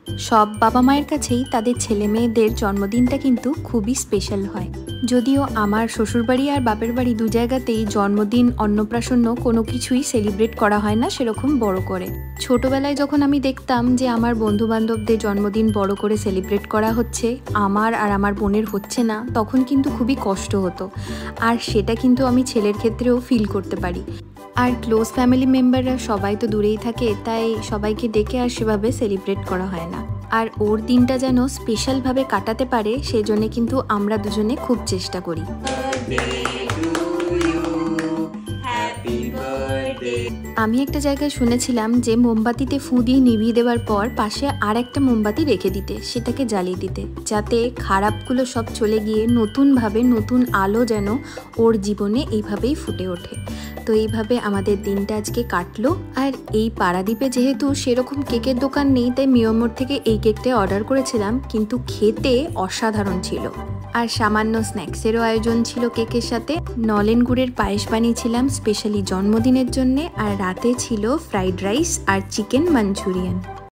সব বাবা মায়ের কাছেই তাদের ছেলে মেয়েদের জন্মদিনটা কিন্তু খুবই স্পেশাল হয়। যদিও আমার শ্বশুরবাড়ি আর বাপের বাড়ি দু জায়গাতেই জন্মদিন অন্নপ্রাশন কোনো কিছুই সেলিব্রেট করা হয় না সেরকম বড় করে। ছোটবেলায় যখন আমি দেখতাম যে আমার বন্ধু বান্ধবদের জন্মদিন বড় করে সেলিব্রেট করা হচ্ছে, আমার আর আমার বোনের হচ্ছে না, তখন কিন্তু খুবই কষ্ট হতো। আর সেটা কিন্তু আমি ছেলের ক্ষেত্রেও ফিল করতে পারি। আর ক্লোজ ফ্যামিলি মেম্বাররা সবাই তো দূরেই থাকে, তাই সবাইকে ডেকে আর সেভাবে সেলিব্রেট করা হয় না। আর ওর দিনটা যেন স্পেশালভাবে কাটাতে পারে সেজন্য কিন্তু আমরা দুজনে খুব চেষ্টা করি। আমি একটা জায়গায় শুনেছিলাম যে মোমবাতিতে ফু দিয়ে নিভিয়ে দেওয়ার পর পাশে আর একটা মোমবাতি রেখে দিতে, সেটাকে জ্বালিয়ে দিতে, যাতে খারাপগুলো সব চলে গিয়ে নতুনভাবে নতুন আলো যেন ওর জীবনে এইভাবেই ফুটে ওঠে। তো এইভাবে আমাদের দিনটা আজকে কাটলো। আর এই পারাদ্বীপে যেহেতু সেরকম কেকের দোকান নেই, তাই মিয়মোর থেকে এই কেকটা অর্ডার করেছিলাম, কিন্তু খেতে অসাধারণ ছিল। আর সামান্য স্ন্যাক্সেরও আয়োজন ছিল কেকের সাথে। নলেন গুড়ের পায়েস বানিয়েছিলাম স্পেশালি জন্মদিনের জন্যে, আর রাতে ছিল ফ্রাইড রাইস আর চিকেন মাঞ্চুরিয়ান।